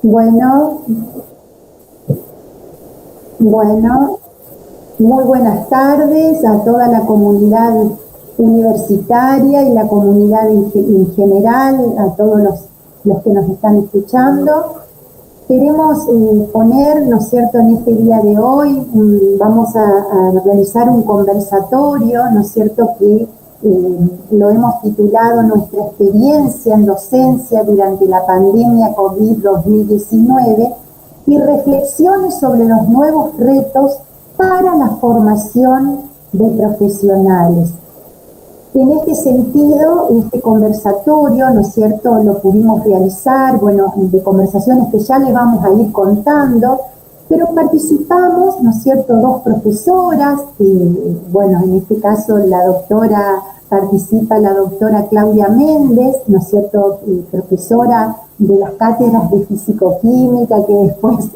Bueno, bueno, muy buenas tardes a toda la comunidad universitaria y la comunidad en general, a todos los que nos están escuchando. Queremos poner, ¿no es cierto?, en este día de hoy, vamos a realizar un conversatorio, ¿no es cierto?, que lo hemos titulado Nuestra experiencia en docencia durante la pandemia COVID-2019 y reflexiones sobre los nuevos retos para la formación de profesionales. En este sentido, este conversatorio, ¿no es cierto?, lo pudimos realizar, bueno, de conversaciones que ya les vamos a ir contando, pero participamos, ¿no es cierto?, dos profesoras, bueno, en este caso participa la doctora Claudia Méndez, ¿no es cierto?, profesora de las cátedras de Físico-Química, que después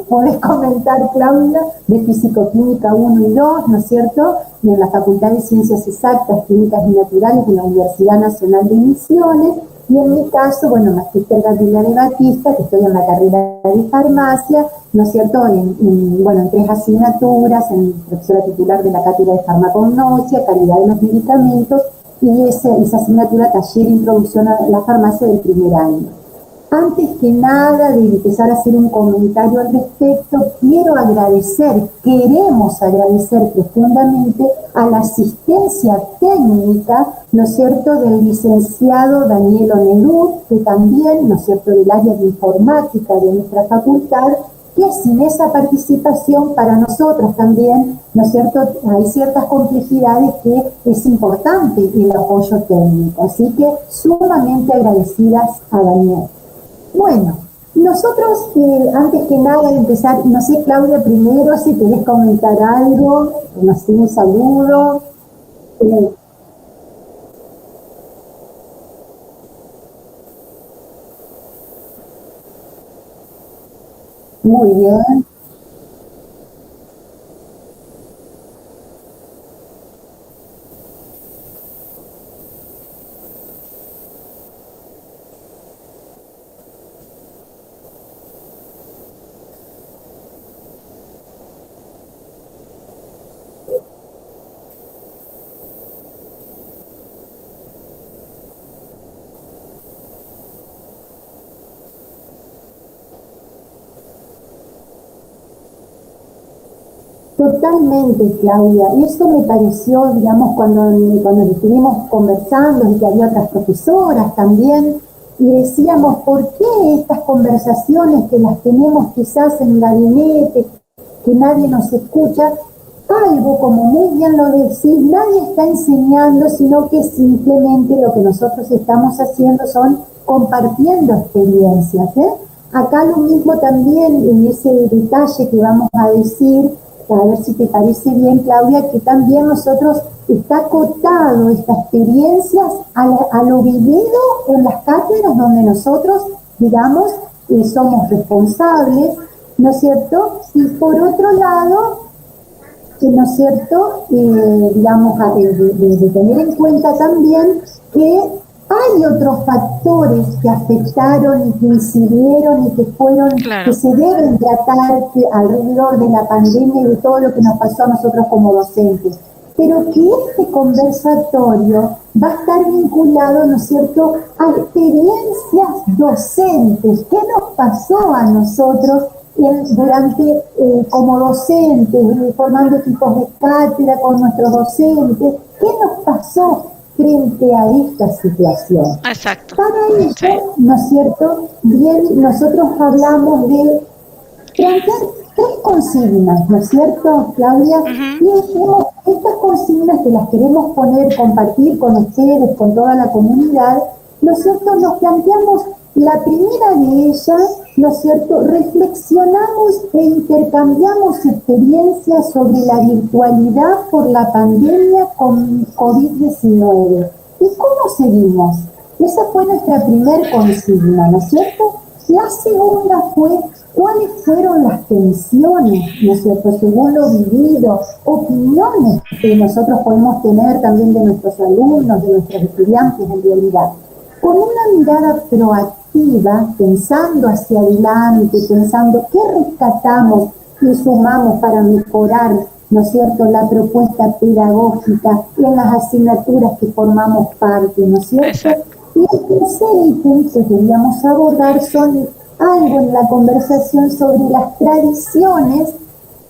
podés comentar, Claudia, de Físico-Química 1 y 2, ¿no es cierto?, en la Facultad de Ciencias Exactas, Químicas y Naturales de la Universidad Nacional de Misiones, y en mi caso, bueno, Magíster Gabriela de Batista, que estoy en la carrera de farmacia, ¿no es cierto?, en 3 asignaturas, en profesora titular de la cátedra de farmacognosia, calidad de los medicamentos, y esa asignatura taller introducción a la farmacia del primer año. Antes que nada de empezar a hacer un comentario al respecto, queremos agradecer profundamente a la asistencia técnica, ¿no es cierto?, del licenciado Daniel Onelud, que también, ¿no es cierto?, del área de informática de nuestra facultad, que sin esa participación para nosotros también, ¿no es cierto?, hay ciertas complejidades que es importante el apoyo técnico. Así que sumamente agradecidas a Daniel. Bueno, nosotros, antes que nada de empezar, no sé, Claudia, primero, si querés comentar algo, no sé, un saludo. Muy bien. Totalmente, Claudia. Eso me pareció, digamos, cuando estuvimos conversando y que había otras profesoras también, y decíamos, ¿por qué estas conversaciones que las tenemos quizás en el gabinete, que nadie nos escucha? Algo, como muy bien lo decís, nadie está enseñando, sino que simplemente lo que nosotros estamos haciendo son compartiendo experiencias, ¿eh? Acá lo mismo también en ese detalle que vamos a decir, a ver si te parece bien, Claudia, que también nosotros está acotado estas experiencias a lo vivido en las cátedras donde nosotros, digamos, somos responsables, ¿no es cierto? Y por otro lado, ¿no es cierto?, digamos, de tener en cuenta también que hay otros factores que afectaron y que incidieron y que fueron, Claro, que se deben tratar alrededor de la pandemia y de todo lo que nos pasó a nosotros como docentes. Pero que este conversatorio va a estar vinculado, ¿no es cierto?, a experiencias docentes. ¿Qué nos pasó a nosotros como docentes, formando equipos de cátedra con nuestros docentes? ¿Qué nos pasó frente a esta situación? exacto. Para eso, Sí. ¿no es cierto?, bien, nosotros hablamos de plantear 3 consignas, ¿no es cierto, Claudia? Y dijimos, estas consignas que las queremos compartir con ustedes, con toda la comunidad, ¿no es cierto?, nos planteamos la primera de ellas, ¿no es cierto?, reflexionamos e intercambiamos experiencias sobre la virtualidad por la pandemia con COVID-19. ¿Y cómo seguimos? Esa fue nuestra primer consigna, ¿no es cierto? La segunda fue, ¿cuáles fueron las tensiones, ¿no es cierto?, según lo vivido, opiniones que nosotros podemos tener también de nuestros alumnos, de nuestros estudiantes en realidad, con una mirada proactiva proactiva, pensando hacia adelante, pensando qué rescatamos y sumamos para mejorar, ¿no es cierto?, la propuesta pedagógica en las asignaturas que formamos parte, ¿no es cierto? Exacto. Y el tercer ítem que queríamos abordar son algo en la conversación sobre las tradiciones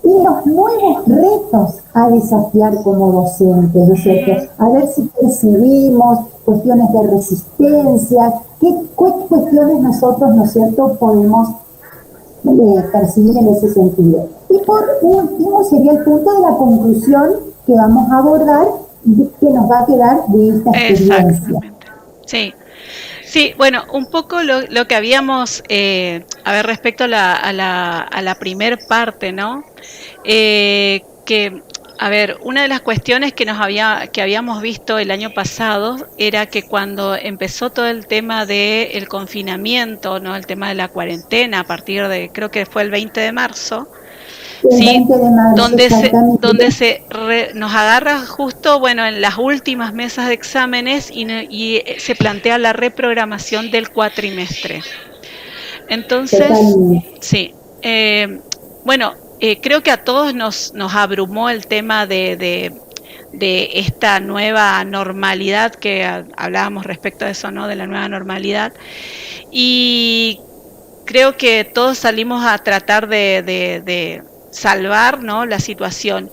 y los nuevos retos a desafiar como docentes, ¿no es cierto? A ver si percibimos cuestiones de resistencia, qué cuestiones nosotros, ¿no es cierto?, podemos percibir en ese sentido. Y por último sería el punto de la conclusión que vamos a abordar, que nos va a quedar de esta experiencia. Exactamente. Sí. Sí, bueno, un poco lo que habíamos, a ver, respecto a la primer parte, ¿no? Que, a ver, una de las cuestiones que habíamos visto el año pasado era que cuando empezó todo el tema del confinamiento, ¿no? El tema de la cuarentena, a partir de, creo que fue el 20 de marzo, El ¿sí? 20 de marzo, Donde nos agarra justo, bueno, en las últimas mesas de exámenes y se plantea la reprogramación del cuatrimestre. Entonces, totalmente. sí, bueno, creo que a todos nos abrumó el tema de esta nueva normalidad que hablábamos respecto a eso, ¿no? De la nueva normalidad. Y creo que todos salimos a tratar de salvar, ¿no?, la situación.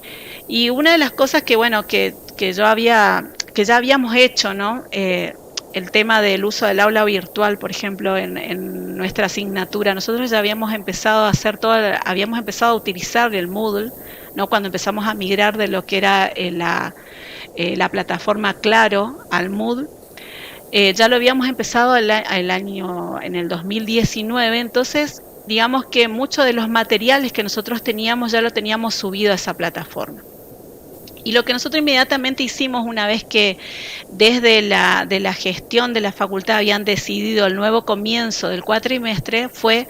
Y una de las cosas que, bueno, que ya habíamos hecho, ¿no? El tema del uso del aula virtual, por ejemplo, en nuestra asignatura. Nosotros ya habíamos empezado a habíamos empezado a utilizar el Moodle, ¿no? Cuando empezamos a migrar de lo que era la plataforma Claro al Moodle. Ya lo habíamos empezado en el 2019, entonces digamos que muchos de los materiales que nosotros teníamos ya lo teníamos subido a esa plataforma. Y lo que nosotros inmediatamente hicimos una vez que desde de la gestión de la facultad habían decidido el nuevo comienzo del cuatrimestre fue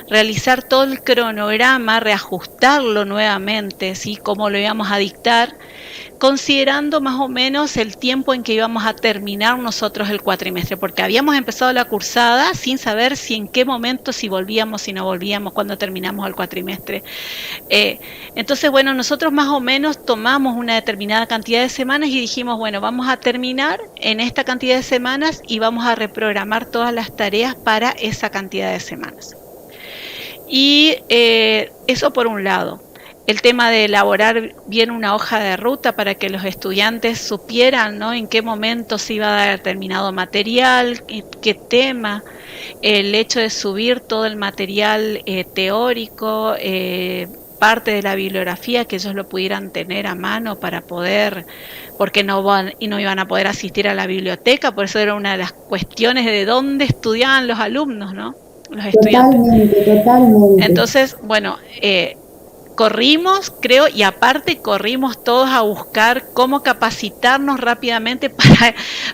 realizar todo el cronograma, reajustarlo nuevamente, ¿sí?, cómo lo íbamos a dictar, considerando más o menos el tiempo en que íbamos a terminar nosotros el cuatrimestre, porque habíamos empezado la cursada sin saber si en qué momento, si volvíamos, si no volvíamos, cuando terminamos el cuatrimestre. Entonces, bueno, nosotros más o menos tomamos una determinada cantidad de semanas y dijimos, bueno, vamos a terminar en esta cantidad de semanas y vamos a reprogramar todas las tareas para esa cantidad de semanas. Y eso por un lado. El tema de elaborar bien una hoja de ruta para que los estudiantes supieran, ¿no?, en qué momento se iba a dar determinado material, qué tema, el hecho de subir todo el material teórico, parte de la bibliografía, que ellos lo pudieran tener a mano para poder, porque no iban a poder asistir a la biblioteca, por eso era una de las cuestiones de dónde estudiaban los alumnos, ¿no?, los estudiantes. Totalmente. Entonces, bueno, corrimos, creo, y aparte corrimos todos a buscar cómo capacitarnos rápidamente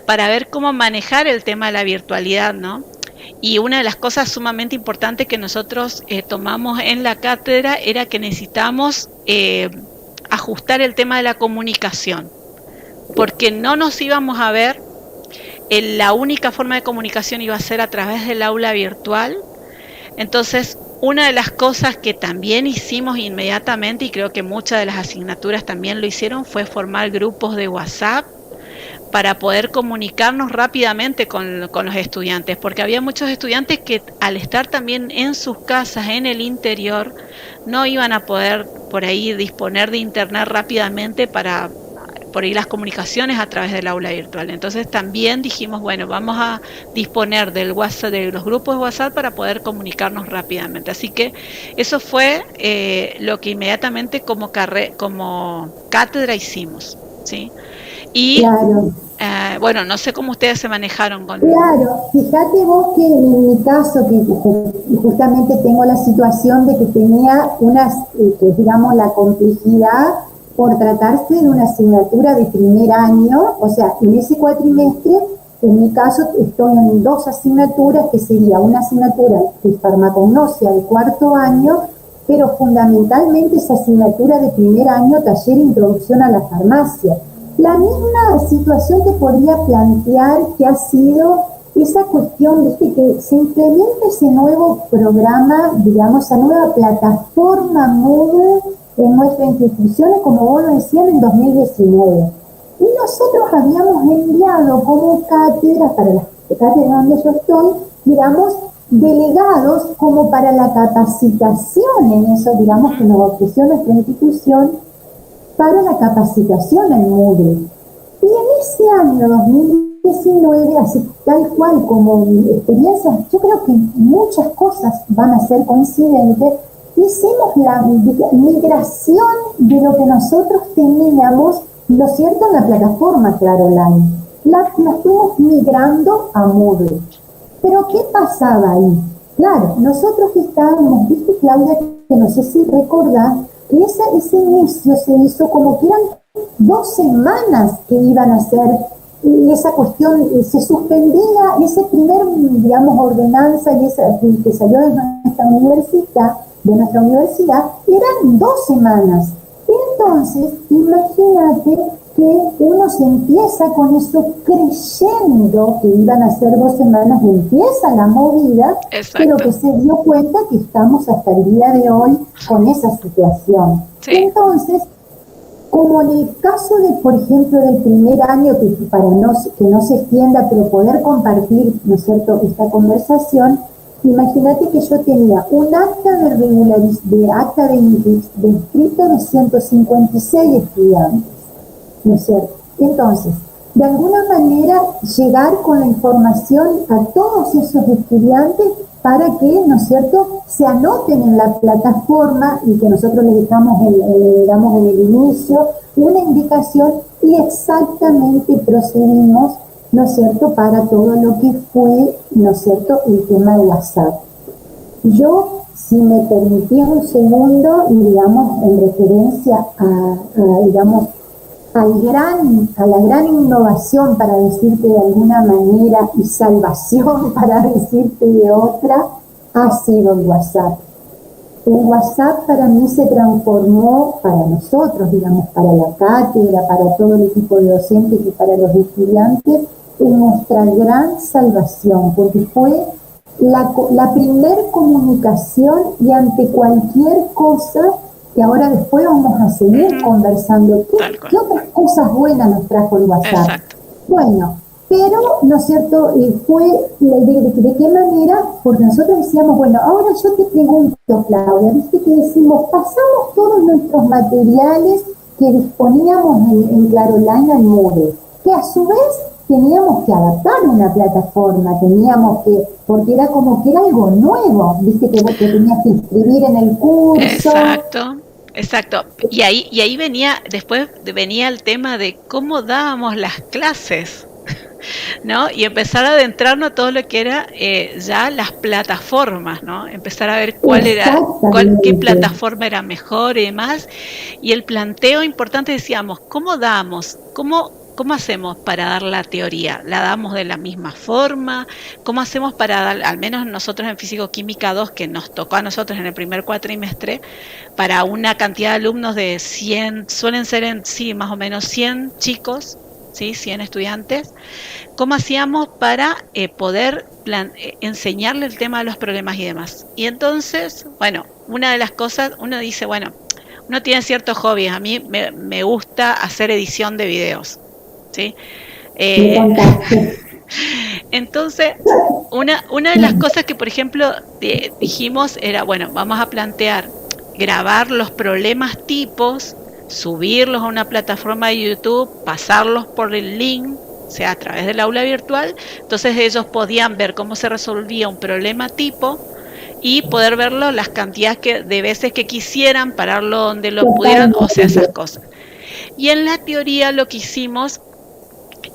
para ver cómo manejar el tema de la virtualidad, ¿no? Y una de las cosas sumamente importantes que nosotros tomamos en la cátedra era que necesitamos ajustar el tema de la comunicación, porque no nos íbamos a ver, la única forma de comunicación iba a ser a través del aula virtual. Entonces, una de las cosas que también hicimos inmediatamente, y creo que muchas de las asignaturas también lo hicieron, fue formar grupos de WhatsApp para poder comunicarnos rápidamente con los estudiantes, porque había muchos estudiantes que al estar también en sus casas, en el interior, no iban a poder por ahí disponer de internet rápidamente para por ahí las comunicaciones a través del aula virtual. Entonces también dijimos, bueno, vamos a disponer del WhatsApp, de los grupos de WhatsApp para poder comunicarnos rápidamente. Así que eso fue lo que inmediatamente como cátedra hicimos, ¿sí? Y claro. Bueno, no sé cómo ustedes se manejaron con... Claro, fíjate vos que en mi caso, que justamente tengo la situación de que tenía digamos, la complejidad por tratarse de una asignatura de primer año, o sea, en ese cuatrimestre, en mi caso estoy en dos asignaturas, que sería una asignatura de farmacognosia de cuarto año, pero fundamentalmente esa asignatura de primer año, taller introducción a la farmacia. La misma situación que podría plantear que ha sido esa cuestión, viste, que se implementa ese nuevo programa, digamos, esa nueva plataforma Moodle en nuestra institución, como vos lo decías, en 2019. Y nosotros habíamos enviado como cátedras, para las cátedras donde yo estoy, digamos, delegados como para la capacitación en eso, digamos, que nos ofreció nuestra institución para la capacitación en Moodle. Y en ese año 2019, así tal cual como experiencias, yo creo que muchas cosas van a ser coincidentes, hicimos la migración de lo que nosotros teníamos, ¿no es cierto?, en la plataforma Claro Online. La fuimos migrando a Moodle. Pero ¿qué pasaba ahí? Claro, nosotros estábamos, viste, Claudia, que no sé si recordás, que ese inicio se hizo como que eran 2 semanas que iban a ser, y esa cuestión se suspendía, ese primer, digamos, ordenanza y esa que salió de nuestra universidad, eran 2 semanas. Entonces, imagínate que uno se empieza con eso creyendo que iban a ser 2 semanas y empieza la movida, pero que se dio cuenta que estamos hasta el día de hoy con esa situación. Sí. Entonces, como en el caso de, por ejemplo, del primer año, que no se extienda, pero poder compartir, ¿no es cierto?, esta conversación, imagínate que yo tenía un acta de inscrito de 156 estudiantes, ¿no es cierto? Entonces, de alguna manera, llegar con la información a todos esos estudiantes para que, ¿no es cierto?, se anoten en la plataforma y que nosotros les damos en el inicio una indicación y exactamente procedimos, ¿no es cierto?, para todo lo que fue, ¿no es cierto?, el tema de WhatsApp. Yo, si me permitís un segundo, y digamos, en referencia digamos, a la gran innovación, para decirte de alguna manera, y salvación, para decirte de otra, ha sido el WhatsApp. El WhatsApp para mí se transformó, para nosotros, digamos, para la cátedra, para todo el equipo de docentes y para los estudiantes, en nuestra gran salvación, porque fue la primer comunicación y ante cualquier cosa, que ahora después vamos a seguir conversando. ¿Qué otras cosas buenas nos trajo el WhatsApp? Exacto. Bueno, pero, ¿no es cierto?, fue de qué manera, porque nosotros decíamos, bueno, ahora yo te pregunto, Claudia, viste que decimos, pasamos todos nuestros materiales que disponíamos en Claro Online al Moodle, que a su vez teníamos que adaptar una plataforma, porque era como que era algo nuevo, viste que vos te tenías que inscribir en el curso. Exacto. Y ahí después venía el tema de cómo dábamos las clases, ¿no? Y empezar a adentrarnos a todo lo que era ya las plataformas, ¿no? Empezar a ver qué plataforma era mejor y demás. Y el planteo importante, decíamos, ¿cómo damos? ¿Cómo hacemos para dar la teoría? ¿La damos de la misma forma? ¿Cómo hacemos para dar, al menos nosotros en Físico-Química 2, que nos tocó a nosotros en el primer cuatrimestre, para una cantidad de alumnos de 100, suelen ser más o menos 100 chicos, ¿sí? 100 estudiantes? ¿Cómo hacíamos para poder enseñarle el tema de los problemas y demás? Y entonces, bueno, una de las cosas, uno dice, bueno, uno tiene ciertos hobbies. A mí me gusta hacer edición de videos, ¿sí? Entonces, una de las cosas que, por ejemplo, dijimos era, bueno, vamos a plantear grabar los problemas tipos, subirlos a una plataforma de YouTube, pasarlos por el link, o sea, a través del aula virtual. Entonces ellos podían ver cómo se resolvía un problema tipo y poder verlo las cantidades de veces que quisieran, pararlo donde lo pudieran, o sea, esas cosas. Y en la teoría lo que hicimos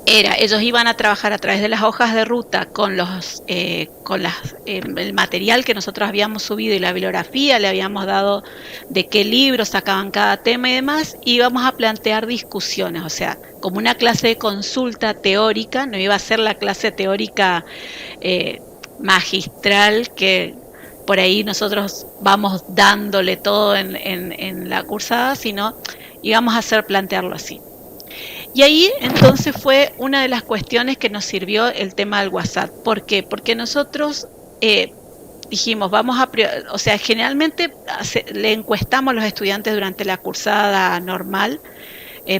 era, ellos iban a trabajar a través de las hojas de ruta con el material que nosotros habíamos subido y la bibliografía le habíamos dado de qué libros sacaban cada tema y demás, y íbamos a plantear discusiones, o sea, como una clase de consulta teórica. No iba a ser la clase teórica magistral que por ahí nosotros vamos dándole todo en la cursada, sino íbamos a plantearlo así. Y ahí entonces fue una de las cuestiones que nos sirvió el tema del WhatsApp. ¿Por qué? Porque nosotros dijimos, o sea, generalmente le encuestamos a los estudiantes durante la cursada normal,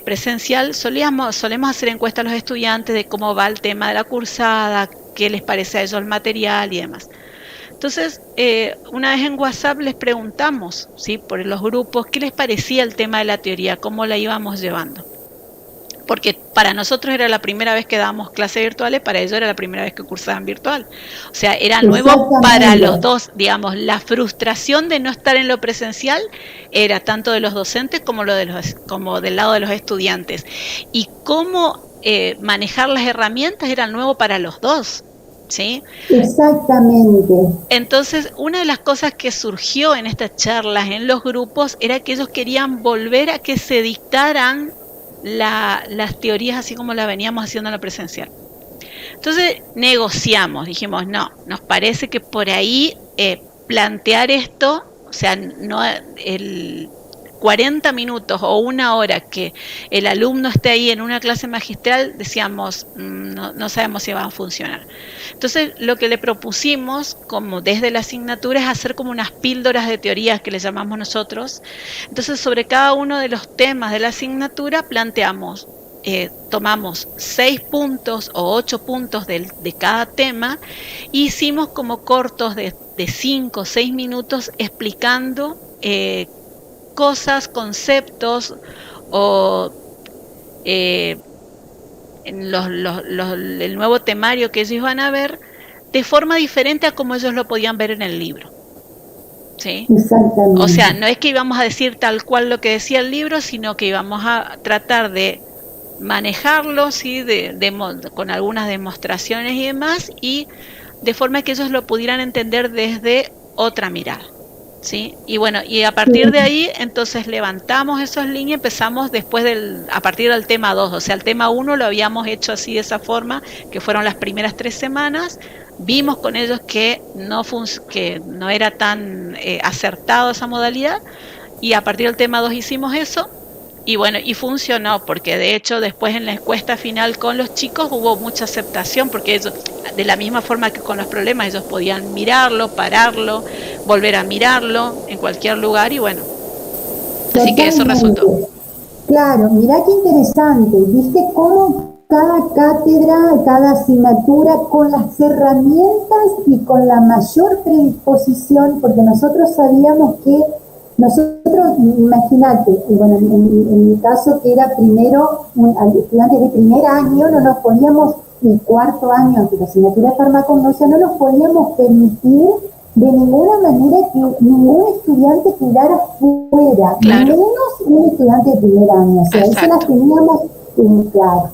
presencial, solemos hacer encuestas a los estudiantes de cómo va el tema de la cursada, qué les parece a ellos el material y demás. Entonces, una vez en WhatsApp les preguntamos, ¿sí?, por los grupos, qué les parecía el tema de la teoría, cómo la íbamos llevando. Porque para nosotros era la primera vez que dábamos clases virtuales, para ellos era la primera vez que cursaban virtual. O sea, era nuevo para los dos, digamos, la frustración de no estar en lo presencial era tanto de los docentes como del lado de los estudiantes. Y cómo manejar las herramientas era nuevo para los dos. ¿Sí? Exactamente. Entonces, una de las cosas que surgió en estas charlas, en los grupos, era que ellos querían volver a que se dictaran las teorías así como las veníamos haciendo en la presencial. Entonces negociamos, dijimos, no, nos parece que por ahí plantear esto, o sea, no el 40 minutos o una hora que el alumno esté ahí en una clase magistral, decíamos, no sabemos si va a funcionar. Entonces, lo que le propusimos, como desde la asignatura, es hacer como unas píldoras de teorías que le llamamos nosotros. Entonces, sobre cada uno de los temas de la asignatura, planteamos, tomamos 6 puntos o 8 puntos de cada tema e hicimos como cortos de 5 o 6 minutos explicando cosas, conceptos o el nuevo temario que ellos iban a ver de forma diferente a como ellos lo podían ver en el libro. ¿Sí? Exactamente. O sea, no es que íbamos a decir tal cual lo que decía el libro, sino que íbamos a tratar de manejarlo, ¿sí?, con algunas demostraciones y demás, y de forma que ellos lo pudieran entender desde otra mirada. ¿Sí? Y bueno, y a partir de ahí entonces levantamos esas líneas, empezamos después a partir del tema 2, o sea, el tema 1 lo habíamos hecho así de esa forma, que fueron las primeras 3 semanas, vimos con ellos que no era tan acertado esa modalidad, y a partir del tema 2 hicimos eso, y bueno, y funcionó, porque de hecho después en la encuesta final con los chicos hubo mucha aceptación, porque ellos, de la misma forma que con los problemas, ellos podían mirarlo, pararlo, volver a mirarlo en cualquier lugar, y bueno, así que eso resultó. Claro, mirá qué interesante, viste cómo cada cátedra, cada asignatura, con las herramientas y con la mayor predisposición, porque nosotros sabíamos que nosotros, imagínate, bueno, en mi caso que era primero, estudiantes de primer año, no nos podíamos, y cuarto año de la asignatura de farmacognosia, no nos podíamos permitir de ninguna manera que ningún estudiante quedara fuera, claro, menos un estudiante de primer año, o sea, eso las teníamos claro.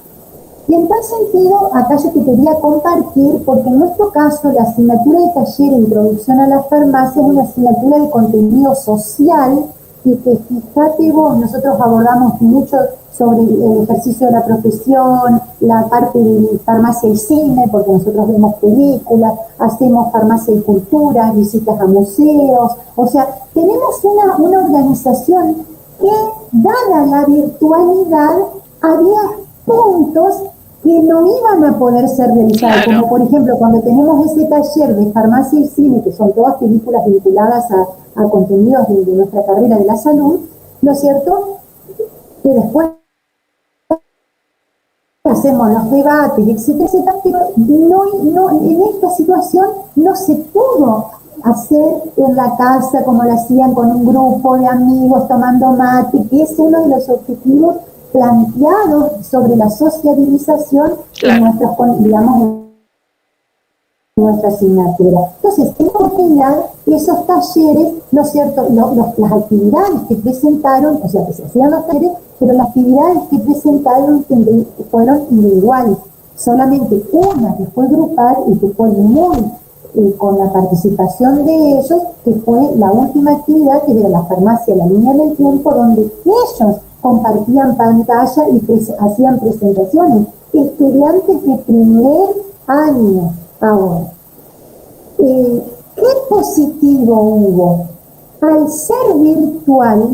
Y en tal sentido, acá yo te quería compartir, porque en nuestro caso la asignatura de taller de introducción a la farmacia es una asignatura de contenido social, y que fíjate vos, nosotros abordamos mucho sobre el ejercicio de la profesión, la parte de farmacia y cine, porque nosotros vemos películas, hacemos farmacia y cultura, visitas a museos, o sea, tenemos una organización que, dada la virtualidad, había puntos que no iban a poder ser realizados, claro, como por ejemplo cuando tenemos ese taller de farmacia y cine, que son todas películas vinculadas a contenidos de nuestra carrera de la salud, ¿no es cierto?, que después hacemos los debates, etcétera, pero no, en esta situación no se pudo hacer en la casa como lo hacían con un grupo de amigos tomando mate, que es uno de los objetivos planteados sobre la sociabilización, claro, en nuestros, digamos, en nuestra asignatura. Entonces, en oportunidad, esos talleres, ¿no es cierto?, las actividades que presentaron, o sea, que se hacían los talleres, pero las actividades que presentaron fueron individuales. Solamente una que fue grupal y que fue muy con la participación de ellos, que fue la última actividad, que era la farmacia La Línea del Tiempo, donde ellos compartían pantalla y hacían presentaciones. Estudiantes de primer año. Ahora, ¿qué positivo hubo? Al ser virtual,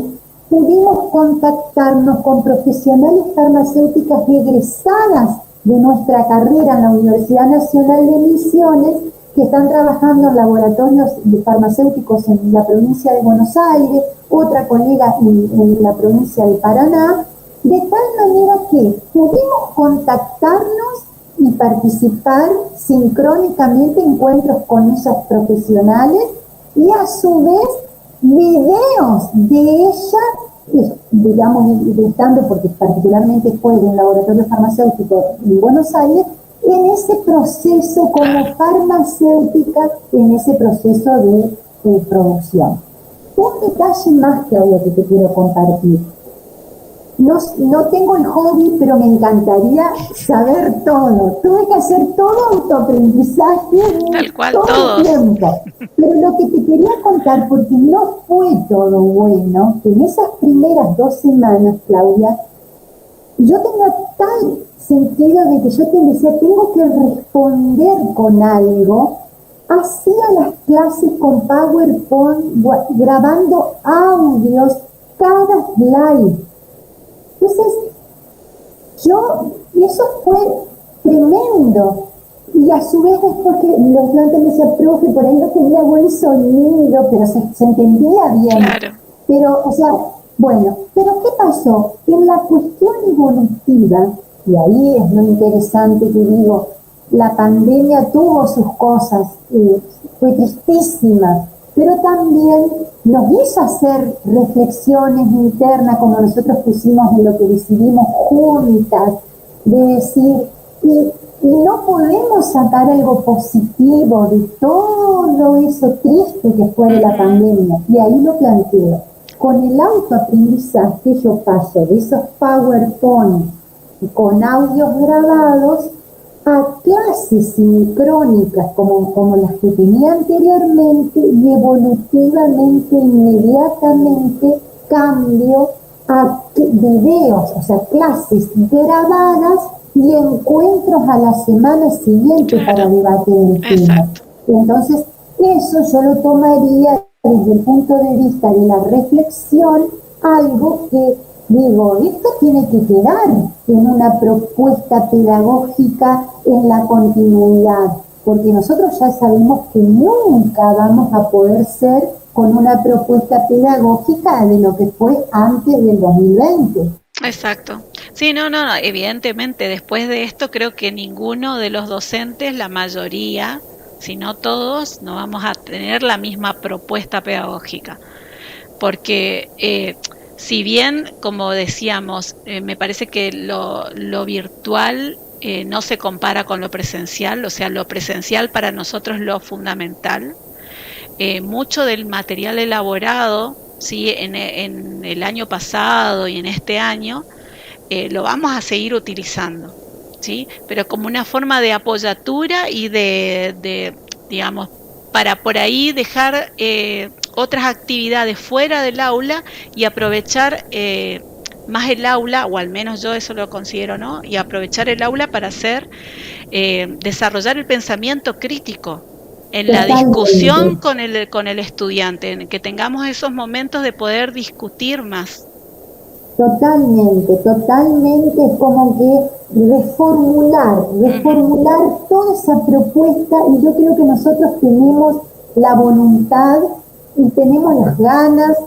pudimos contactarnos con profesionales farmacéuticas egresadas de nuestra carrera en la Universidad Nacional de Misiones, que están trabajando en laboratorios farmacéuticos en la provincia de Buenos Aires, otra colega en la provincia de Paraná, de tal manera que pudimos contactarnos y participar sincrónicamente en encuentros con esos profesionales y a su vez videos de ella, digamos, estando, porque particularmente fue de un laboratorio farmacéutico en Buenos Aires, en ese proceso como farmacéutica, en ese proceso de producción. Un detalle más, Claudia, que te quiero compartir. No tengo el hobby, pero me encantaría saber todo. Tuve que hacer todo autoaprendizaje todo el tiempo. Pero lo que te quería contar, porque no fue todo bueno, que en esas primeras 2 semanas, Claudia, yo tenía tal sentido de que yo te decía, tengo que responder con algo. Hacía las clases con PowerPoint, grabando audios cada slide. Entonces, eso fue tremendo. Y a su vez después que los estudiantes me decían, profe, por ahí no tenía buen sonido, pero se entendía bien. Claro. Pero, o sea, bueno, pero ¿qué pasó? En la cuestión evolutiva, y ahí es lo interesante que digo, la pandemia tuvo sus cosas, fue tristísima, pero también nos hizo hacer reflexiones internas, como nosotros pusimos en lo que decidimos juntas, de decir, y no podemos sacar algo positivo de todo eso triste que fue de la pandemia, y ahí lo planteo. Con el autoaprendizaje yo paso de esos PowerPoint con audios grabados a clases sincrónicas como las que tenía anteriormente, y evolutivamente, inmediatamente cambio a videos, o sea, clases grabadas y encuentros a la semana siguiente para debatir el tema. Entonces, eso yo lo tomaría desde el punto de vista de la reflexión, algo que digo, esto tiene que quedar en una propuesta pedagógica en la continuidad, porque nosotros ya sabemos que nunca vamos a poder ser con una propuesta pedagógica de lo que fue antes del 2020. Exacto. Sí, no, evidentemente después de esto creo que ninguno de los docentes, la mayoría, si no todos, no vamos a tener la misma propuesta pedagógica, porque si bien, como decíamos, me parece que lo virtual no se compara con lo presencial, o sea, lo presencial para nosotros es lo fundamental. Mucho del material elaborado, ¿sí? en el año pasado y en este año, lo vamos a seguir utilizando, ¿sí? Pero como una forma de apoyatura y de digamos, para por ahí dejar otras actividades fuera del aula y aprovechar más el aula, o al menos yo eso lo considero, ¿no? Y aprovechar el aula para desarrollar el pensamiento crítico en la discusión con el estudiante, en que tengamos esos momentos de poder discutir más. Totalmente, es como que reformular toda esa propuesta, y yo creo que nosotros tenemos la voluntad y tenemos las ganas,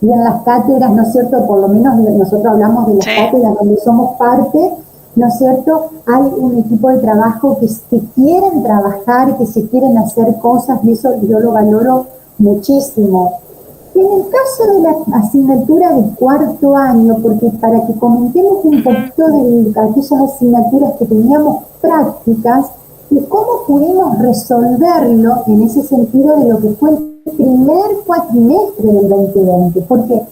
y en las cátedras, ¿no es cierto?, por lo menos nosotros hablamos de las cátedras donde somos parte, ¿no es cierto?, hay un equipo de trabajo que quieren trabajar, que se quieren hacer cosas, y eso yo lo valoro muchísimo. En el caso de la asignatura de 4º año, porque para que comentemos un poquito de aquellas asignaturas que teníamos prácticas y cómo pudimos resolverlo en ese sentido de lo que fue el primer cuatrimestre del 2020. Porque,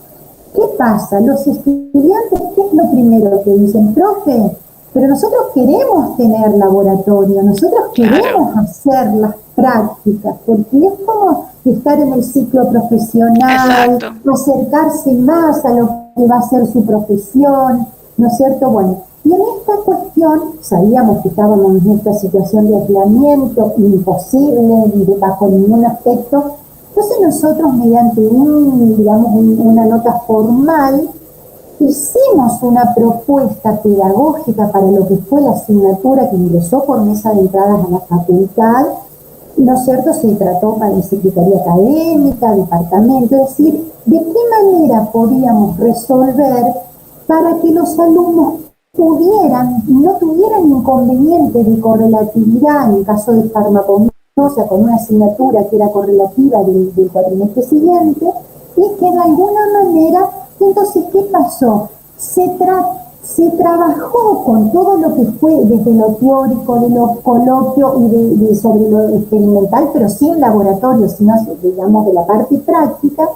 ¿qué pasa? Los estudiantes, ¿qué es lo primero que dicen? Profe, pero nosotros queremos tener laboratorio, nosotros queremos hacer las prácticas, porque es como estar en el ciclo profesional, acercarse más a lo que va a ser su profesión, ¿no es cierto? Bueno, y en esta cuestión sabíamos que estábamos en esta situación de aislamiento imposible, bajo ningún aspecto, Entonces nosotros mediante una nota formal hicimos una propuesta pedagógica para lo que fue la asignatura que ingresó por mesa de entradas a la facultad, y ¿no es cierto? Se trató para la Secretaría Académica, departamento, es decir, de qué manera podíamos resolver para que los alumnos no tuvieran inconveniente de correlatividad en el caso de farmacognosia con una asignatura que era correlativa del cuatrimestre siguiente, y que de alguna manera, entonces, ¿qué pasó? Se trabajó con todo lo que fue desde lo teórico, de los coloquios y sobre lo experimental, pero sin laboratorio, sino, digamos, de la parte práctica,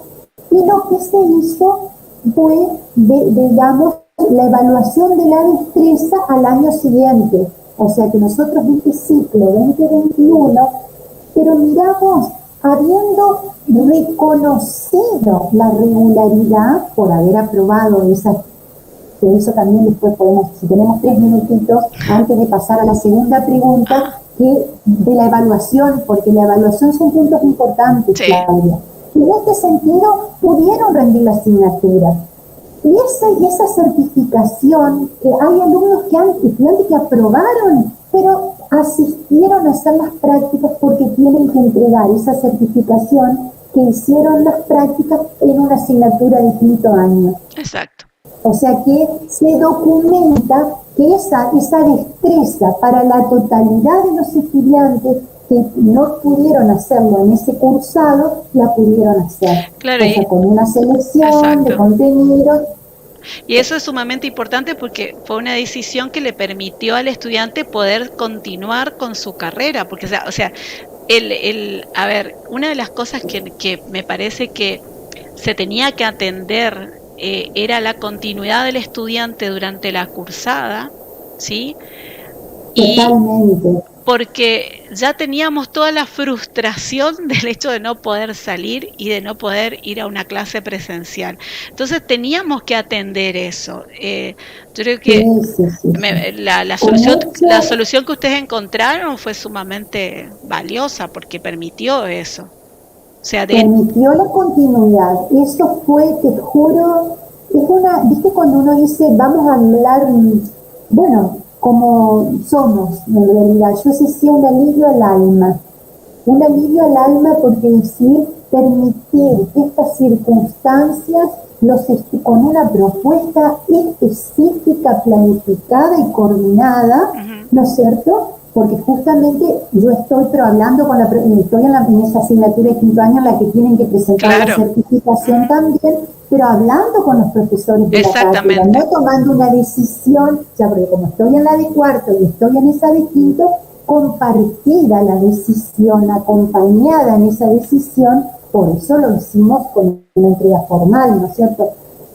y lo que se hizo fue, digamos, la evaluación de la destreza al año siguiente. O sea que nosotros en este ciclo 2021, pero miramos, habiendo reconocido la regularidad por haber aprobado esa, que eso también después podemos, si tenemos 3 minutitos, antes de pasar a la segunda pregunta, que de la evaluación, porque la evaluación son puntos importantes, sí. Claudia. Y en este sentido, pudieron rendir la asignatura. Y esa certificación, que hay estudiantes que aprobaron, pero asistieron a hacer las prácticas porque tienen que entregar esa certificación que hicieron las prácticas en una asignatura de 5º año. Exacto. O sea que se documenta que esa destreza para la totalidad de los estudiantes que no pudieron hacerlo en ese cursado, la pudieron hacer. Claro, o sea, con una selección exacto. de contenidos. Y eso es sumamente importante porque fue una decisión que le permitió al estudiante poder continuar con su carrera, porque a ver, una de las cosas que me parece que se tenía que atender era la continuidad del estudiante durante la cursada, ¿sí? Totalmente. Porque ya teníamos toda la frustración del hecho de no poder salir y de no poder ir a una clase presencial. Entonces teníamos que atender eso. Yo creo que la solución que ustedes encontraron fue sumamente valiosa porque permitió eso. O sea, permitió la continuidad. Eso fue, te juro, viste cuando uno dice, vamos a hablar, bueno, como somos, en realidad, yo decía un alivio al alma porque decir, permitir que estas circunstancias, con una propuesta específica, planificada y coordinada, ¿no es cierto? Porque justamente yo estoy hablando estoy en esa asignatura de 5º año en la que tienen que presentar la certificación también, pero hablando con los profesores de la cátedra, no tomando una decisión, ya porque como estoy en la de 4º y estoy en esa de 5º, compartida la decisión, acompañada en esa decisión, por eso lo hicimos con una entrega formal, ¿no es cierto?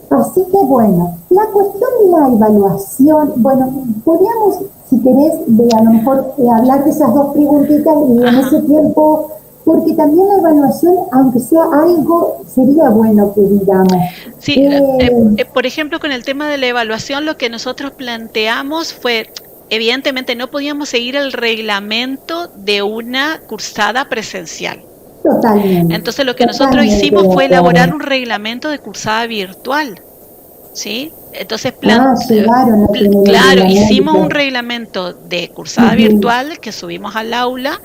Así que bueno, la cuestión de la evaluación, bueno, podríamos, si querés, a lo mejor hablar de esas 2 preguntitas y en ese tiempo, porque también la evaluación, aunque sea algo, sería bueno que digamos. Sí, por ejemplo, con el tema de la evaluación, lo que nosotros planteamos fue, evidentemente no podíamos seguir el reglamento de una cursada presencial. Totalmente. Entonces lo que nosotros hicimos fue elaborar un reglamento de cursada virtual, ¿sí? Entonces, claro, hicimos un reglamento de cursada virtual que subimos al aula,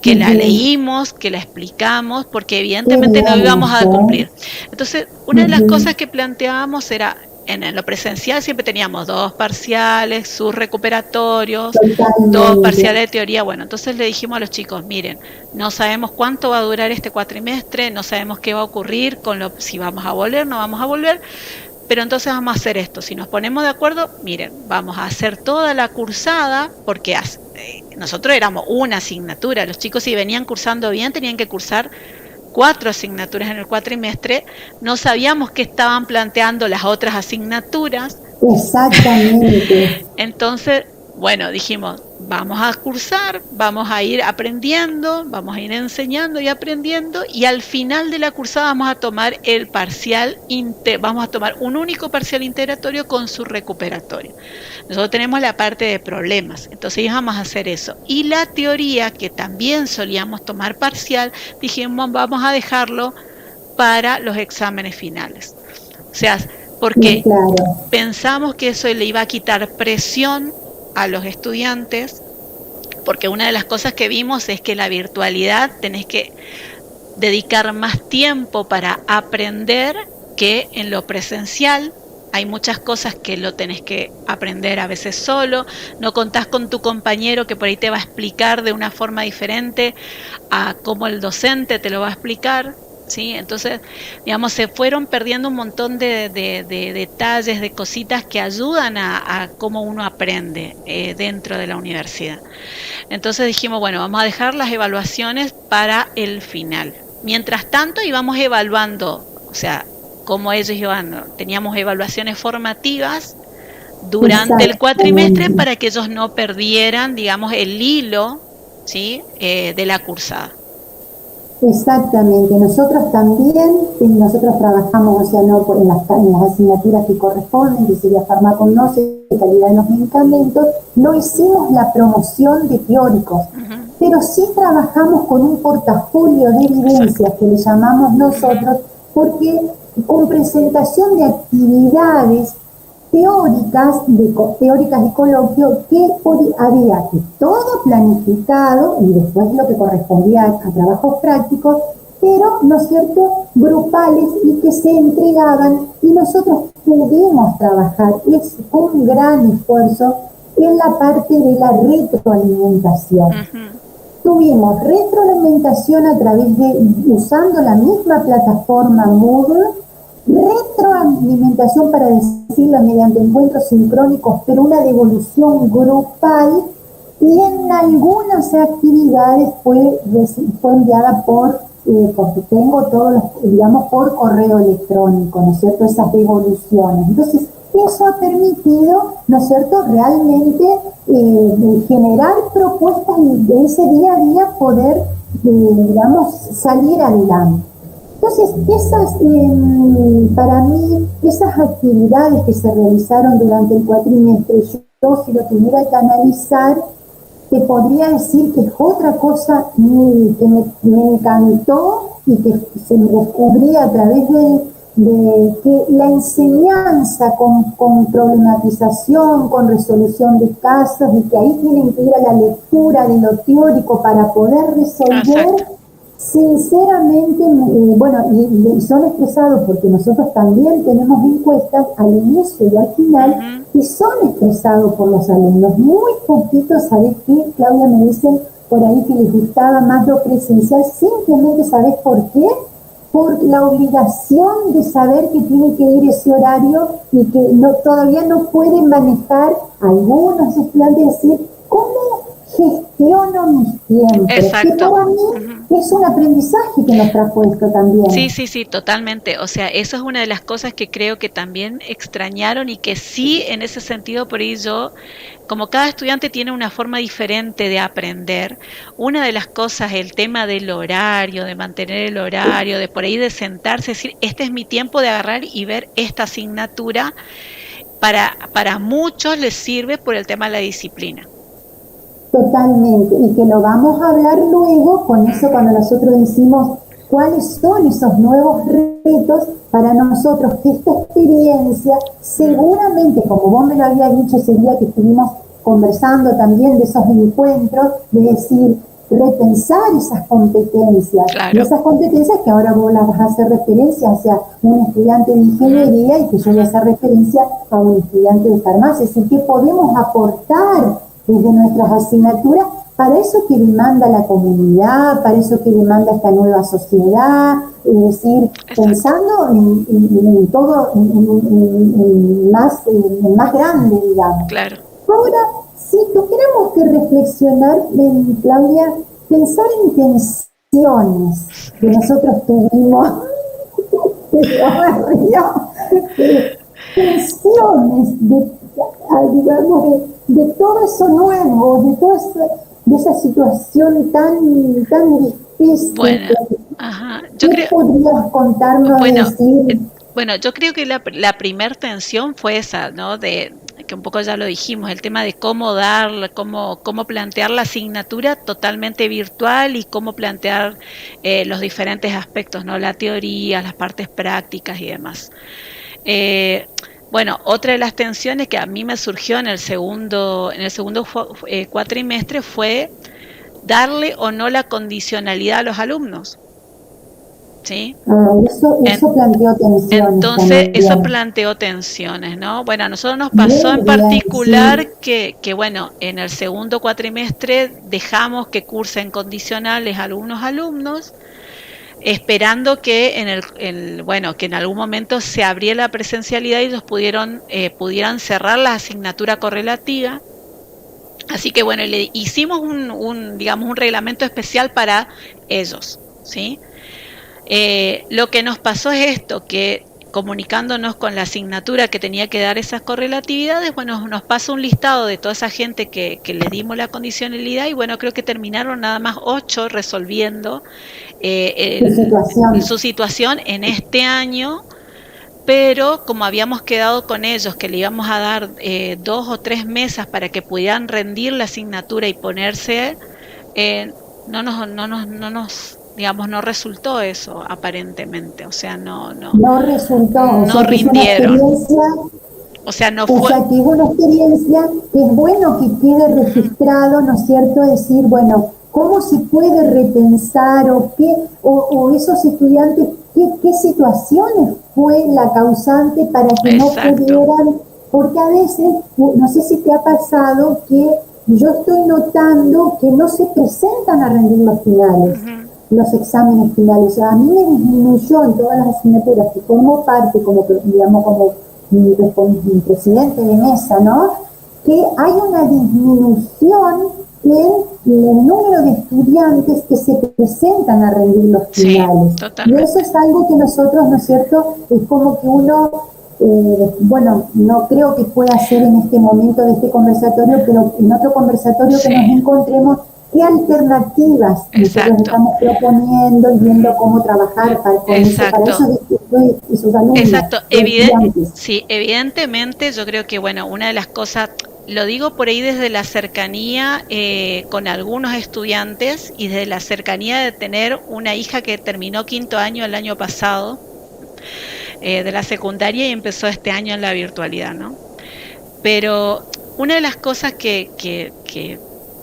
que la leímos, que la explicamos, porque evidentemente no íbamos a cumplir. Entonces, una de las cosas que planteábamos era, en lo presencial siempre teníamos 2 parciales, sus recuperatorios, 2 parciales de teoría. Bueno, entonces le dijimos a los chicos, miren, no sabemos cuánto va a durar este cuatrimestre, no sabemos qué va a ocurrir si vamos a volver, no vamos a volver, pero entonces vamos a hacer esto. Si nos ponemos de acuerdo, miren, vamos a hacer toda la cursada, porque nosotros éramos una asignatura. Los chicos, si venían cursando bien, tenían que cursar 4 asignaturas en el cuatrimestre. No sabíamos qué estaban planteando las otras asignaturas. Exactamente. Entonces, bueno, dijimos, vamos a cursar, vamos a ir aprendiendo, vamos a ir enseñando y aprendiendo, y al final de la cursada vamos a tomar el parcial, vamos a tomar un único parcial integratorio con su recuperatorio. Nosotros tenemos la parte de problemas, entonces vamos a hacer eso. Y la teoría, que también solíamos tomar parcial, dijimos vamos a dejarlo para los exámenes finales. O sea, porque pensamos que eso le iba a quitar presión a los estudiantes, porque una de las cosas que vimos es que la virtualidad tenés que dedicar más tiempo para aprender que en lo presencial. Hay muchas cosas que lo tenés que aprender a veces solo, no contás con tu compañero que por ahí te va a explicar de una forma diferente a cómo el docente te lo va a explicar. ¿Sí? Entonces, digamos, se fueron perdiendo un montón de detalles, de cositas que ayudan a cómo uno aprende dentro de la universidad. Entonces dijimos, bueno, vamos a dejar las evaluaciones para el final. Mientras tanto, íbamos evaluando, o sea, como ellos iban, teníamos evaluaciones formativas durante el cuatrimestre para que ellos no perdieran, digamos, el hilo, ¿sí? De la cursada. Exactamente, nosotros también, nosotros trabajamos, o sea, no en las asignaturas que corresponden, que sería farmacognosia, calidad de los medicamentos, no hicimos la promoción de teóricos, pero sí trabajamos con un portafolio de evidencias que le llamamos nosotros, porque con presentación de actividades teóricas y coloquio que había que todo planificado y después lo que correspondía a trabajos prácticos, pero, ¿no es cierto?, grupales y que se entregaban, y nosotros pudimos trabajar con un gran esfuerzo en la parte de la retroalimentación. Tuvimos retroalimentación a través usando la misma plataforma Moodle, retroalimentación, para decirlo, mediante encuentros sincrónicos, pero una devolución grupal, y en algunas actividades fue enviada porque tengo todos los, digamos, por correo electrónico, ¿no es cierto?, esas devoluciones. Entonces, eso ha permitido, ¿no es cierto?, realmente generar propuestas y de ese día a día poder, digamos, salir adelante. Entonces, para mí, esas actividades que se realizaron durante el cuatrimestre, yo si lo tuviera que analizar, te podría decir que es otra cosa que me encantó y que se me descubría a través de que la enseñanza con problematización, con resolución de casos, y que ahí tienen que ir a la lectura de lo teórico para poder resolver. Sinceramente, bueno, y son expresados porque nosotros también tenemos encuestas al inicio y al final, y son expresados por los alumnos. Muy poquitos, ¿sabés qué, Claudia? Me dicen por ahí que les gustaba más lo presencial. Simplemente, ¿sabés por qué? Por la obligación de saber que tiene que ir ese horario y que todavía no pueden manejar algunos estudiantes, decir, ¿cómo gestiono mis tiempos? Exacto. Que para mí es un aprendizaje que nos trajo esto también. Sí, totalmente. O sea, eso es una de las cosas que creo que también extrañaron, y que sí, en ese sentido, por ahí yo, como cada estudiante tiene una forma diferente de aprender, una de las cosas, el tema del horario, de mantener el horario, de por ahí de sentarse, decir, este es mi tiempo de agarrar y ver esta asignatura, para muchos les sirve por el tema de la disciplina. Totalmente, y que lo vamos a hablar luego con eso, cuando nosotros decimos cuáles son esos nuevos retos para nosotros, que esta experiencia seguramente, como vos me lo habías dicho ese día que estuvimos conversando también de esos encuentros, de decir, repensar esas competencias, y esas competencias que ahora vos las vas a hacer referencia hacia un estudiante de ingeniería y que yo voy a hacer referencia a un estudiante de farmacia, es decir, que podemos aportar desde nuestras asignaturas para eso que demanda la comunidad, para eso que demanda esta nueva sociedad, es decir, pensando en todo, en más grande, digamos. Claro. Ahora, si tuviéramos que reflexionar, Claudia, pensar en tensiones que nosotros tuvimos, tensiones digamos, de todo eso nuevo, de esa situación tan difícil. Bueno, ajá. Yo ¿Qué creo, podrías contarnos, bueno, decir? bueno, yo creo que la primer tensión fue esa, ¿no? De que un poco ya lo dijimos, el tema de cómo dar, cómo plantear la asignatura totalmente virtual y cómo plantear los diferentes aspectos, ¿no? La teoría, las partes prácticas y demás. Eh, bueno, otra de las tensiones que a mí me surgió en el segundo cuatrimestre fue darle o no la condicionalidad a los alumnos, ¿sí? Eso planteó tensiones Entonces, eso también. planteó tensiones, ¿no? Bueno, a nosotros nos pasó Muy en bien, sí. particular bueno, en el segundo cuatrimestre dejamos que cursen condicionales algunos alumnos, esperando que bueno, que en algún momento se abriera la presencialidad y ellos pudieran cerrar la asignatura correlativa. Así que bueno, le hicimos digamos, un reglamento especial para ellos, ¿sí? Lo que nos pasó es esto, que comunicándonos con la asignatura que tenía que dar esas correlatividades, bueno, nos pasa un listado de toda esa gente que les dimos la condicionalidad y bueno, creo que terminaron nada más 8 resolviendo Tu situación. su situación en este año, pero como habíamos quedado con ellos que le íbamos a dar 2 o 3 mesas para que pudieran rendir la asignatura y ponerse, eh, digamos, no resultó eso aparentemente, o sea, No resultó, o no sea que es una rindieron, experiencia, o sea, no o fue, sea que es una experiencia que es bueno que quede registrado, ¿no es cierto? Decir, bueno, ¿cómo se puede repensar o qué, o esos estudiantes, qué situaciones fue la causante para que no exacto, pudieran? Porque a veces, no sé si te ha pasado que yo estoy notando que no se presentan a rendir los finales, uh-huh, los exámenes finales. O sea, a mí me disminuyó en todas las asignaturas que formo parte, como digamos, como mi presidente de mesa, ¿no? Que hay una disminución en el número de estudiantes que se presentan a rendir los sí, finales. Y eso totalmente, es algo que nosotros, ¿no es cierto?, es como que uno, bueno, no creo que pueda hacer en este momento de este conversatorio, pero en otro conversatorio que nos sí, encontremos, qué alternativas nosotros exacto, estamos proponiendo y viendo uh-huh, cómo trabajar con eso, para exacto. esos y sus alumnos, Exacto, sus estudiantes. sí, evidentemente yo creo que, bueno, una de las cosas, lo digo por ahí desde la cercanía con algunos estudiantes y desde la cercanía de tener una hija que terminó quinto año el año pasado de la secundaria y empezó este año en la virtualidad, ¿no? Pero una de las cosas que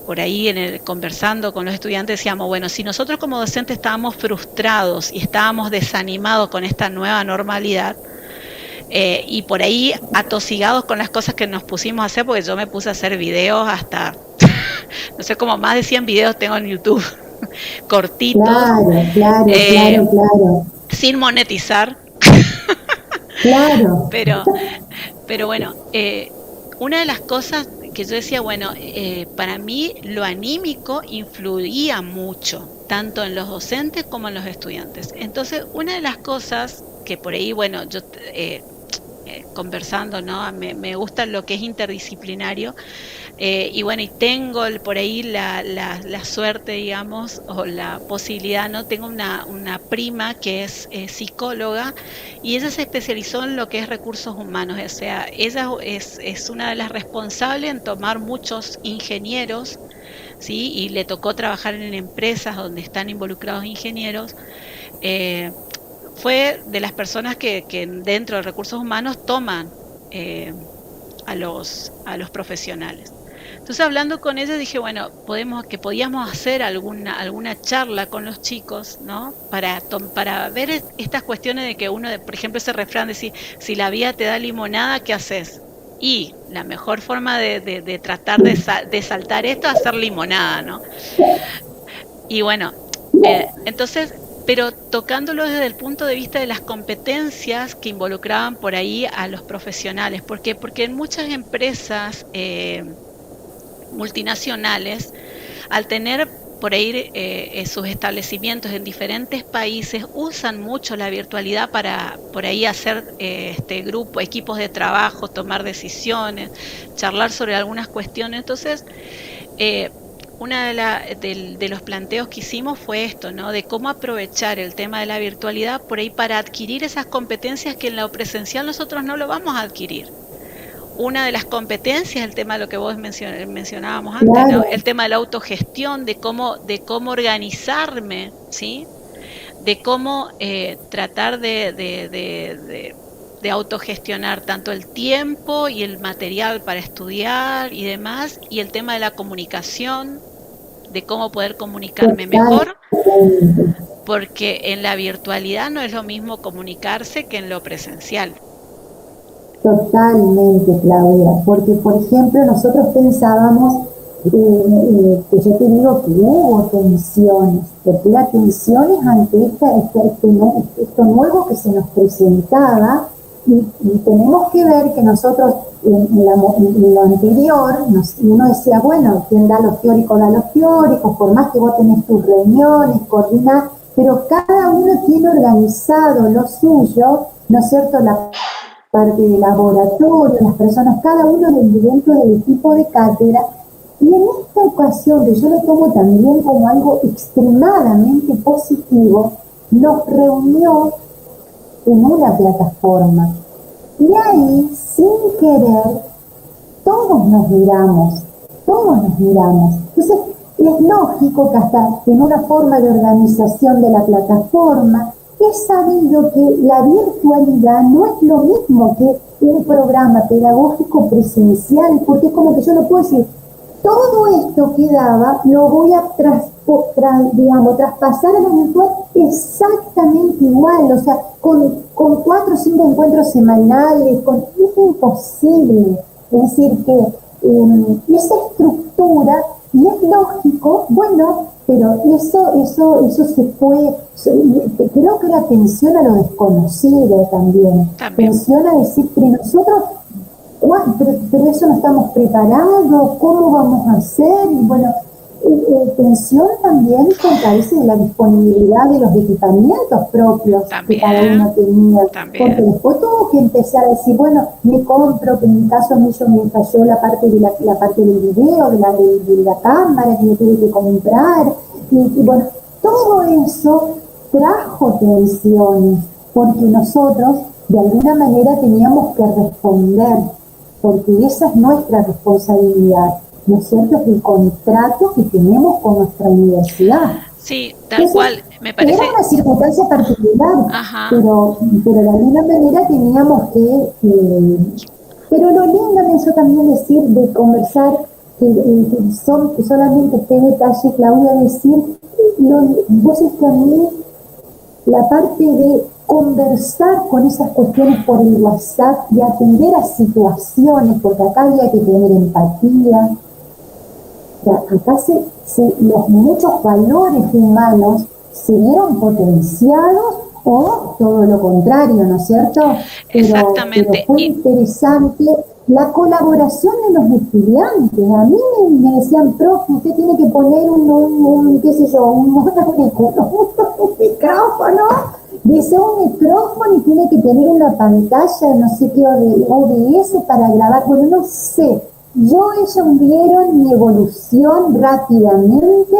por ahí conversando con los estudiantes decíamos, bueno, si nosotros como docentes estábamos frustrados y estábamos desanimados con esta nueva normalidad, y por ahí atosigados con las cosas que nos pusimos a hacer, porque yo me puse a hacer videos hasta, no sé, como más de 100 videos tengo en YouTube, cortitos, Claro, claro, eh, claro, claro, sin monetizar, claro. pero, pero bueno, una de las cosas que yo decía, bueno, para mí lo anímico influía mucho, tanto en los docentes como en los estudiantes. Entonces, una de las cosas que por ahí, bueno, yo conversando, ¿no? Me gusta lo que es interdisciplinario y bueno, y tengo por ahí la suerte, digamos, o la posibilidad, ¿no? Tengo una prima que es psicóloga y ella se especializó en lo que es recursos humanos, o sea, ella es una de las responsables en tomar muchos ingenieros, ¿sí? Y le tocó trabajar en empresas donde están involucrados ingenieros. Eh, Fue de las personas que dentro de recursos humanos toman eh, a los profesionales. Entonces hablando con ella dije, bueno, podíamos hacer alguna charla con los chicos, ¿no? Para ver estas cuestiones de que uno, por ejemplo, ese refrán de si la vida te da limonada, ¿qué haces? Y la mejor forma de tratar de saltar esto es hacer limonada, ¿no? Y bueno, entonces, pero tocándolo desde el punto de vista de las competencias que involucraban por ahí a los profesionales. ¿Por qué? Porque en muchas empresas multinacionales, al tener por ahí sus establecimientos en diferentes países usan mucho la virtualidad para por ahí hacer equipos de trabajo, tomar decisiones, charlar sobre algunas cuestiones. Entonces, una de los planteos que hicimos fue esto, ¿no? De cómo aprovechar el tema de la virtualidad por ahí para adquirir esas competencias que en lo presencial nosotros no lo vamos a adquirir. Una de las competencias, el tema de lo que vos mencionábamos antes, Claro. ¿no? El tema de la autogestión, de cómo organizarme, ¿sí? De cómo tratar de autogestionar tanto el tiempo y el material para estudiar y demás, y el tema de la comunicación, de cómo poder comunicarme mejor, Totalmente. porque en la virtualidad no es lo mismo comunicarse que en lo presencial. Totalmente, Claudia, porque por ejemplo nosotros pensábamos que yo te digo que hubo tensiones, porque era tensiones ante esto nuevo que se nos presentaba y tenemos que ver que nosotros en lo anterior uno decía, bueno, quien da los teóricos, por más que vos tenés tus reuniones, coordinás, pero cada uno tiene organizado lo suyo, ¿no es cierto?, la parte de laboratorio, las personas, cada uno dentro del equipo de cátedra. Y en esta ocasión, que yo lo tomo también como algo extremadamente positivo, nos reunió en una plataforma. Y ahí, sin querer, todos nos miramos. Entonces, es lógico que hasta en una forma de organización de la plataforma, es sabido que la virtualidad no es lo mismo que un programa pedagógico presencial, porque es como que yo no puedo decir, todo esto que daba lo voy a traspasar a la virtual exactamente igual, o sea, con 4 o 5 encuentros semanales, es imposible. Es decir, que esa estructura, y es lógico, bueno, pero eso se fue, creo que era atención a lo desconocido también. Atención a decir, pero nosotros, pero eso no estamos preparados, ¿cómo vamos a hacer? Y bueno, atención también fortalece de la disponibilidad de los equipamientos propios que cada uno tenía, porque después tuvo que empezar a decir, bueno, me compro, que en mi caso a mí me falló la parte de la parte del video, de la cámara que me tuve que comprar, y bueno, todo eso trajo tensiones, porque nosotros de alguna manera teníamos que responder, porque esa es nuestra responsabilidad, ¿no es cierto?, es el contrato que tenemos con nuestra universidad. Sí, tal cual, me parece. Era una circunstancia particular, pero de alguna manera teníamos que pero lo lindo en eso también decir, de conversar, que solamente este detalle, Claudia, decir, vos es que a mí, la parte de conversar con esas cuestiones por el WhatsApp y atender a situaciones, porque acá había que tener empatía, acá los muchos valores humanos se vieron potenciados o todo lo contrario, ¿no es cierto? Exactamente. Pero fue interesante la colaboración de los estudiantes. A mí me decían, profe, usted tiene que poner un micrófono, dice un micrófono y tiene que tener una pantalla, no sé qué, OBS para grabar, bueno, no sé. Ellos vieron mi evolución rápidamente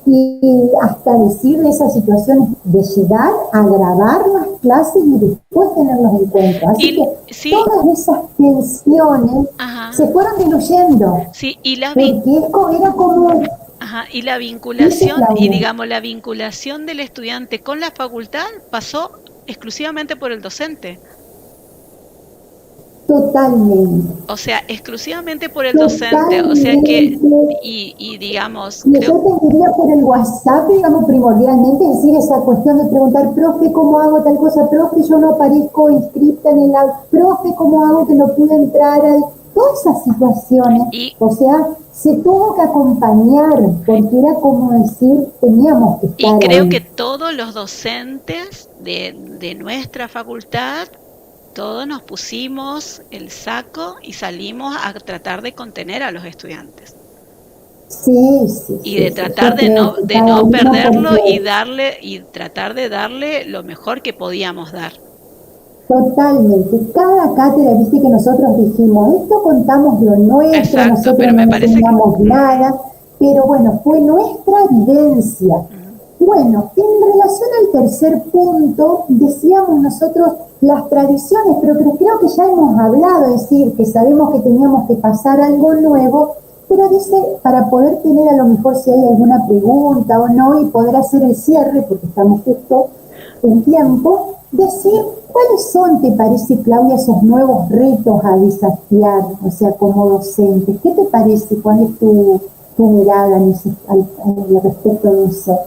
y hasta decir de esas situaciones de llegar a grabar las clases y después tener los encuentros. Así que todas esas tensiones se fueron diluyendo. Sí, y porque era como... y la vinculación, y digamos la vinculación del estudiante con la facultad pasó exclusivamente por el docente. Totalmente. O sea, exclusivamente por el docente, o sea que, y digamos... Yo te diría por el WhatsApp, digamos, primordialmente, es decir, esa cuestión de preguntar, profe, ¿cómo hago tal cosa? Profe, yo no aparezco inscripta en el... Profe, ¿cómo hago que no pude entrar al...? Todas esas situaciones, o sea, se tuvo que acompañar, porque era como decir, teníamos que estar ahí. Y creo ahí. que todos los docentes de nuestra facultad, todos nos pusimos el saco y salimos a tratar de contener a los estudiantes. Sí, sí, y sí, de sí. tratar Yo creo que de cada no uno perderlo porque y tratar de darle lo mejor que podíamos dar. totalmente, cada cátedra, viste que nosotros dijimos, esto contamos lo nuestro, Exacto, nosotros pero no me parece que enseñamos nada, pero bueno, fue nuestra vivencia. ujú, Bueno, en relación al tercer punto, decíamos nosotros las tradiciones, pero creo que ya hemos hablado, es decir, que sabemos que teníamos que pasar algo nuevo, pero dice, para poder tener a lo mejor si hay alguna pregunta o no y poder hacer el cierre, porque estamos justo en tiempo, decir cuáles son, te parece, Claudia, esos nuevos retos a desafiar, o sea, como docente. ¿Qué te parece? ¿Cuál es tu mirada en ese, al respecto de eso?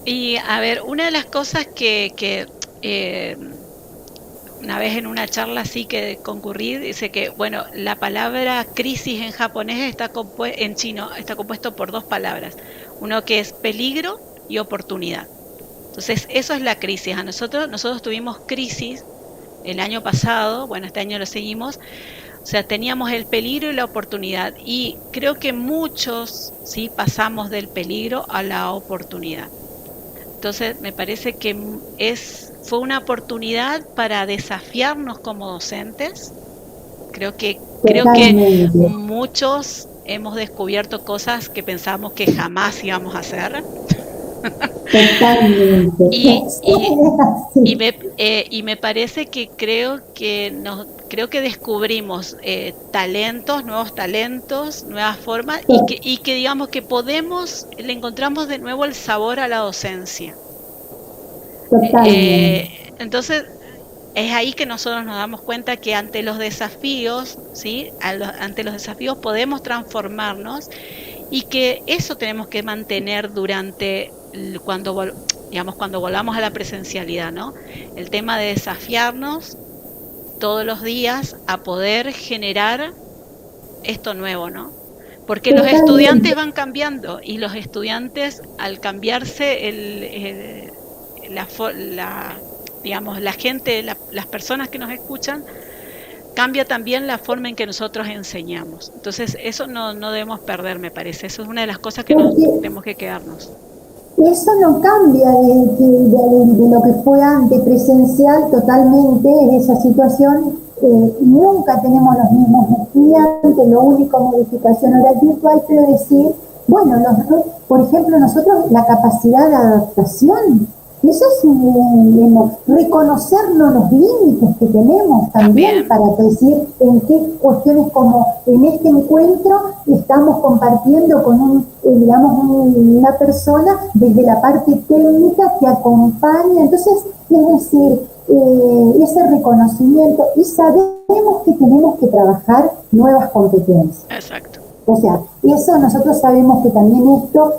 y a ver, una de las cosas que eh, una vez en una charla así que concurrí, dice que, bueno, la palabra crisis en japonés en chino está compuesto por dos palabras, uno que es peligro y oportunidad. Entonces, eso es la crisis. Nosotros tuvimos crisis el año pasado, bueno, este año lo seguimos, o sea, teníamos el peligro y la oportunidad y creo que muchos, sí, pasamos del peligro a la oportunidad. Entonces, me parece que fue una oportunidad para desafiarnos como docentes. Creo que Totalmente, muchos hemos descubierto cosas que pensábamos que jamás íbamos a hacer. totalmente. Y, Sí, y, es así. y me parece que creo que descubrimos talentos, nuevas formas y que digamos que le encontramos de nuevo el sabor a la docencia. Totalmente. Entonces, es ahí que nosotros nos damos cuenta que ante los desafíos, ¿sí? Ante los desafíos podemos transformarnos y que eso tenemos que mantener durante cuando volvamos a la presencialidad, ¿no? El tema de desafiarnos todos los días a poder generar esto nuevo, ¿no? Porque los Totalmente. estudiantes van cambiando y los estudiantes al cambiarse la digamos, la gente, las personas que nos escuchan, cambia también la forma en que nosotros enseñamos. Entonces, eso no debemos perder, me parece. Eso es una de las cosas que nos Porque tenemos que quedarnos. eso no cambia de lo que fue antes presencial totalmente en esa situación. Nunca tenemos los mismos estudiantes, lo único modificación ahora es virtual, pero decir, bueno, por ejemplo, nosotros la capacidad de adaptación, eso es reconocernos los límites que tenemos también También, para decir en qué cuestiones como en este encuentro estamos compartiendo con digamos, una persona desde la parte técnica que acompaña. Entonces, es decir, ese reconocimiento y sabemos que tenemos que trabajar nuevas competencias. exacto. O sea, eso nosotros sabemos que también esto,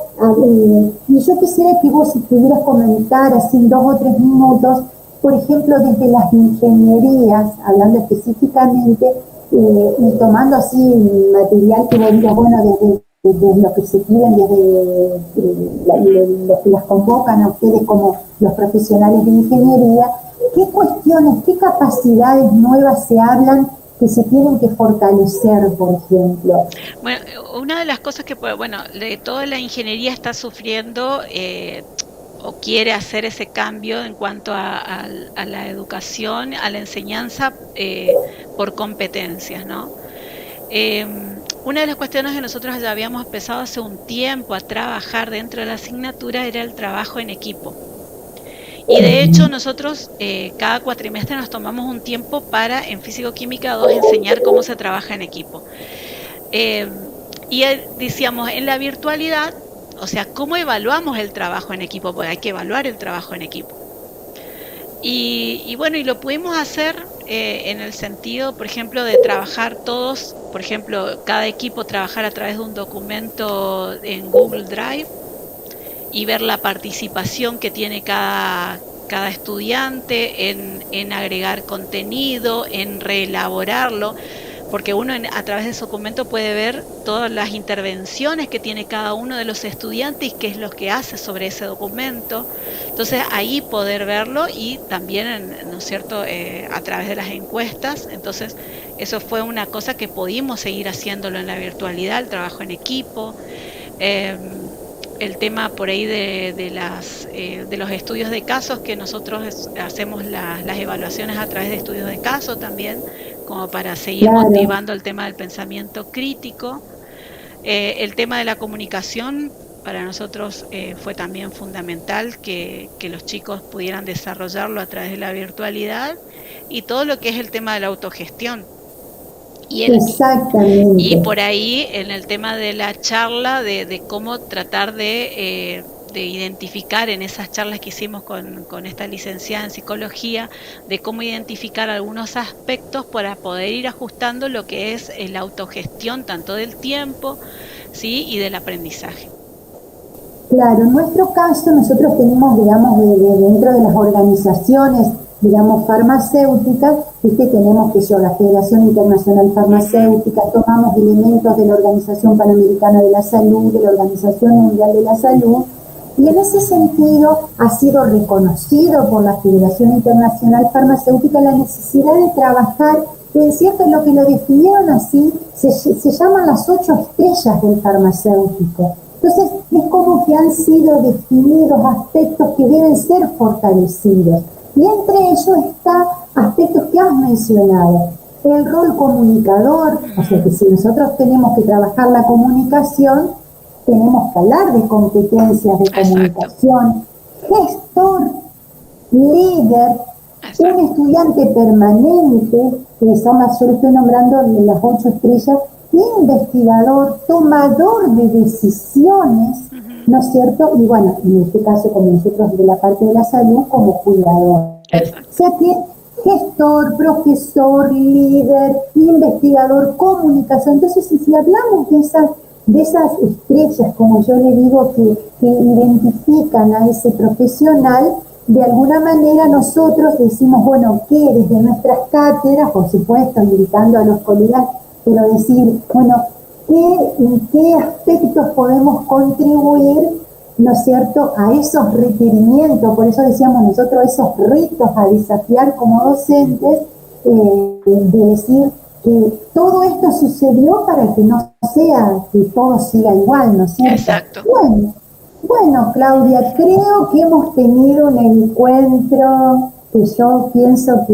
y yo quisiera que vos si pudieras comentar así en 2 o 3 minutos, por ejemplo, desde las ingenierías, hablando específicamente, y tomando así material que vos digas, bueno, desde lo que se piden, Ujú. los que las convocan a ustedes como los profesionales de ingeniería, ¿qué cuestiones, qué capacidades nuevas se hablan que se tienen que fortalecer, por ejemplo? Bueno, una de las cosas que, bueno, toda la ingeniería está sufriendo o quiere hacer ese cambio en cuanto a la educación, a la enseñanza por competencias, ¿no? Eh, una de las cuestiones que nosotros ya habíamos empezado hace un tiempo a trabajar dentro de la asignatura era el trabajo en equipo. Y de hecho nosotros cada cuatrimestre nos tomamos un tiempo para en Físico-Química 2 enseñar cómo se trabaja en equipo. Eh, y decíamos, en la virtualidad, o sea, ¿cómo evaluamos el trabajo en equipo? Porque hay que evaluar el trabajo en equipo. Y bueno, y lo pudimos hacer en el sentido, por ejemplo, de trabajar todos, por ejemplo, cada equipo trabajar a través de un documento en Google Drive y ver la participación que tiene cada estudiante en agregar contenido, en reelaborarlo, porque uno a través de ese documento puede ver todas las intervenciones que tiene cada uno de los estudiantes y qué es lo que hace sobre ese documento. Entonces ahí poder verlo y también, ¿no es cierto?, a través de las encuestas. Entonces eso fue una cosa que pudimos seguir haciéndolo en la virtualidad, el trabajo en equipo. El tema por ahí de los estudios de casos, que nosotros hacemos las evaluaciones a través de estudios de casos también, como para seguir Claro, motivando el tema del pensamiento crítico. El tema de la comunicación para nosotros fue también fundamental que los chicos pudieran desarrollarlo a través de la virtualidad, y todo lo que es el tema de la autogestión. Y exactamente. por ahí en el tema de la charla, de cómo tratar de identificar en esas charlas que hicimos con esta licenciada en psicología, de cómo identificar algunos aspectos para poder ir ajustando lo que es la autogestión tanto del tiempo, ¿sí? Y del aprendizaje. Claro, en nuestro caso nosotros tenemos, digamos, dentro de las organizaciones, digamos, farmacéuticas, ¿viste? Tenemos que yo, la Federación Internacional Farmacéutica, tomamos elementos de la Organización Panamericana de la Salud, de la Organización Mundial de la Salud, y en ese sentido ha sido reconocido por la Federación Internacional Farmacéutica la necesidad de trabajar, que es cierto, lo que lo definieron así, se llaman las 8 estrellas del farmacéutico. Entonces, es como que han sido definidos aspectos que deben ser fortalecidos. Y entre ellos está aspectos que has mencionado. El rol comunicador, o sea que si nosotros tenemos que trabajar la comunicación, tenemos que hablar de competencias de Exacto, comunicación, gestor, líder, un exacto. estudiante permanente, que son las, yo le estoy nombrando las 8 estrellas, investigador, tomador de decisiones, ¿no es cierto? Y bueno, en este caso, como nosotros de la parte de la salud, como cuidador. O Exacto. sea que gestor, profesor, líder, investigador, comunicación. Entonces, si hablamos de esas estrellas, como yo le digo, que identifican a ese profesional, de alguna manera nosotros decimos, bueno, que desde nuestras cátedras, por supuesto, invitando a los colegas, pero decir, bueno, ¿en qué aspectos podemos contribuir, ¿no es cierto?, a esos requerimientos? Por eso decíamos nosotros, esos retos a desafiar como docentes, de decir que todo esto sucedió para que no sea que todo siga igual, ¿no es cierto? Exacto. Bueno, Claudia, creo que hemos tenido un encuentro que yo pienso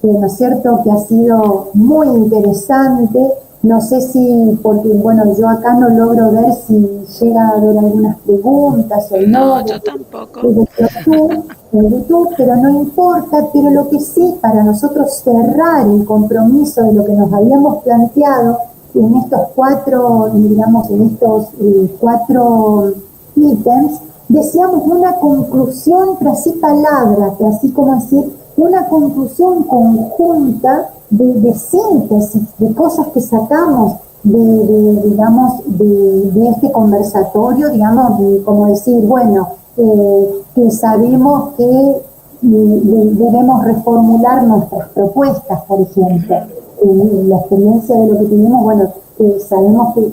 ¿no es cierto?, que ha sido muy interesante. No sé si, porque bueno, yo acá no logro ver si llega a haber algunas preguntas o no No, yo tampoco. desde YouTube, pero no importa. Pero lo que sí, para nosotros cerrar el compromiso de lo que nos habíamos planteado en estos cuatro, digamos, en estos 4 ítems, decíamos una conclusión, pero así palabras, pero así como decir, una conclusión conjunta de síntesis, de cosas que sacamos digamos, de este conversatorio, digamos, como decir, bueno, que sabemos que debemos reformular nuestras propuestas, por ejemplo. La experiencia de lo que tenemos, bueno, sabemos que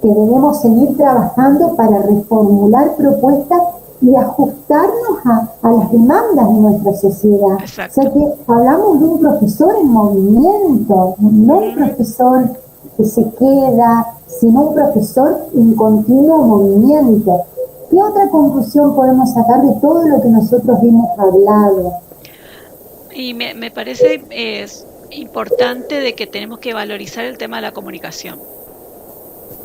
debemos seguir trabajando para reformular propuestas y ajustarnos a las demandas de nuestra sociedad. O sea Exacto. que hablamos de un profesor en movimiento, no un profesor que se queda, sino un profesor en continuo movimiento. ¿Qué otra conclusión podemos sacar de todo lo que nosotros hemos hablado? Y me parece importante de que tenemos que valorizar el tema de la comunicación.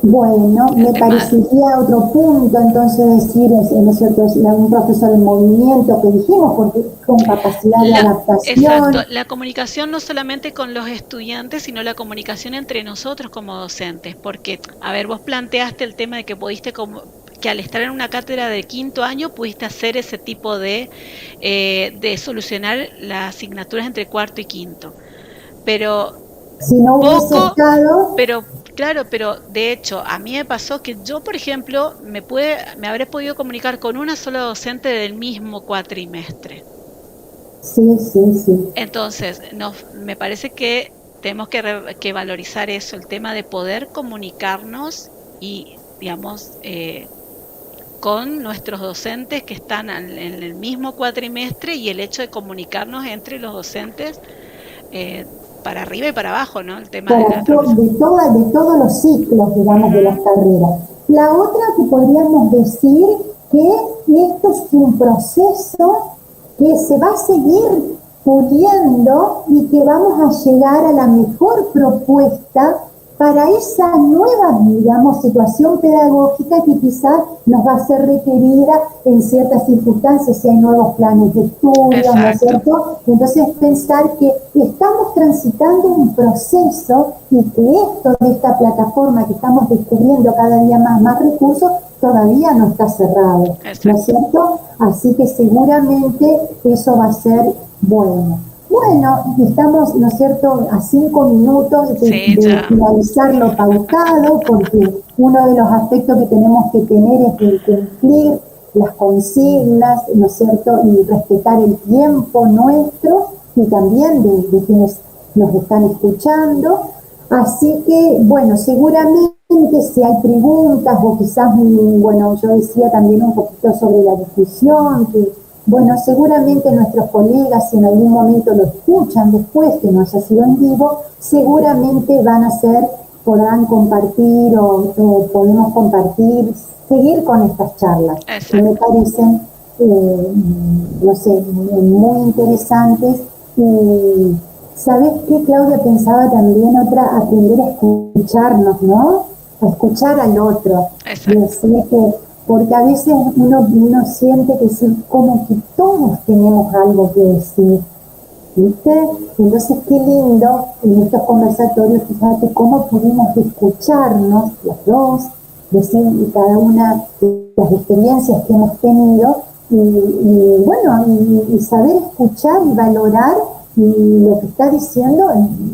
Bueno, El me tema, parecería otro punto, entonces decir, ¿no es cierto?, un profesor en movimiento que dijimos, porque con capacidad de exacto, adaptación. la comunicación no solamente con los estudiantes, sino la comunicación entre nosotros como docentes, porque, a ver, vos planteaste el tema de que que al estar en una cátedra de 5.º año pudiste hacer ese tipo de solucionar las asignaturas entre 4.y 5.º, pero Si no hubiese poco, estado, pero claro, pero de hecho a mí me pasó que yo, por ejemplo, me habré podido comunicar con una sola docente del mismo cuatrimestre. sí, sí, sí. Entonces, me parece que tenemos que valorizar eso, el tema de poder comunicarnos y, digamos, con nuestros docentes que están en el mismo cuatrimestre, y el hecho de comunicarnos entre los docentes para arriba y para abajo, ¿no? El tema de la transmisión. De todos los ciclos, digamos, de las carreras. La otra que podríamos decir que esto es un proceso que se va a seguir puliendo y que vamos a llegar a la mejor propuesta para esa nueva, digamos, situación pedagógica que quizás nos va a ser requerida en ciertas circunstancias, si hay nuevos planes de estudio, ¿no es cierto? Entonces pensar que estamos transitando un proceso y que esto de esta plataforma que estamos descubriendo cada día más recursos, todavía no está cerrado, ¿no es cierto? Así que seguramente eso va a ser bueno. Bueno, estamos, ¿no es cierto?, a 5 minutos de finalizar lo pautado, porque uno de los aspectos que tenemos que tener es el cumplir las consignas, ¿no es cierto?, y respetar el tiempo nuestro y también de quienes nos están escuchando. Así que, bueno, seguramente si hay preguntas o quizás, bueno, yo decía también un poquito sobre la difusión, que bueno, seguramente nuestros colegas, si en algún momento lo escuchan después, que no haya sido en vivo, seguramente podrán compartir o podemos compartir, seguir con estas charlas, que me parecen, no sé, muy interesantes. Y ¿sabes qué, Claudia? Pensaba también aprender a escucharnos, ¿no? A escuchar al otro. Y decir que porque a veces uno siente que sí, como que todos tenemos algo que decir, ¿viste? Entonces qué lindo en estos conversatorios, fíjate cómo pudimos escucharnos las dos, decir cada una de las experiencias que hemos tenido y bueno, y saber escuchar y valorar lo que está diciendo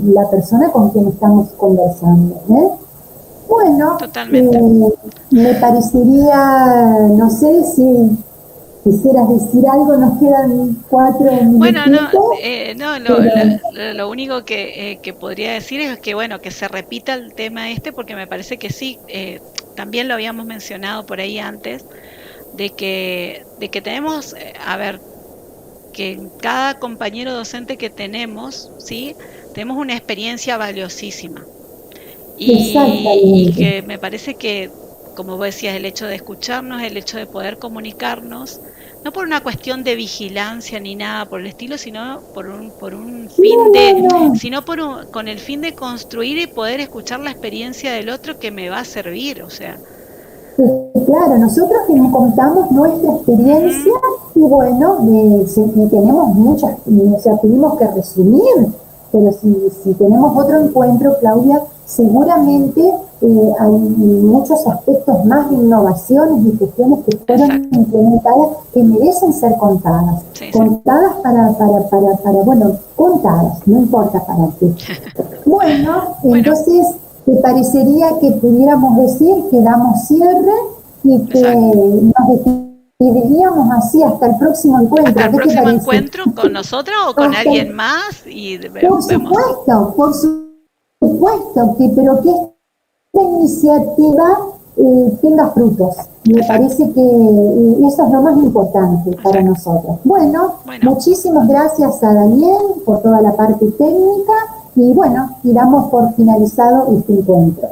la persona con quien estamos conversando, ¿eh? Bueno, me parecería, no sé si quisieras decir algo, nos quedan 4 minutos. Bueno, lo único que podría decir es que, bueno, que se repita el tema porque me parece que sí, también lo habíamos mencionado por ahí antes, de que tenemos, que cada compañero docente que tenemos, ¿sí?, tenemos una experiencia valiosísima. Y que me parece que, como vos decías, el hecho de escucharnos, el hecho de poder comunicarnos, no por una cuestión de vigilancia ni nada por el estilo, sino por un fin con el fin de construir y poder escuchar la experiencia del otro que me va a servir, o sea. Claro, nosotros que nos contamos nuestra experiencia y bueno, tenemos muchas, o sea, tuvimos que resumir, pero si tenemos otro encuentro, Claudia, seguramente hay muchos aspectos más de innovaciones y cuestiones que fueron implementadas que merecen ser contadas. Contadas bueno, contadas, no importa para qué. Bueno, entonces, ¿te parecería que pudiéramos decir que damos cierre y que nos despediríamos así hasta el próximo encuentro? ¿Hasta el próximo encuentro con nosotros o con alguien más? Y por supuesto, pero que esta iniciativa tenga frutos. Me parece que eso es lo más importante para nosotros. Bueno, muchísimas gracias a Daniel por toda la parte técnica y bueno, y damos por finalizado este encuentro.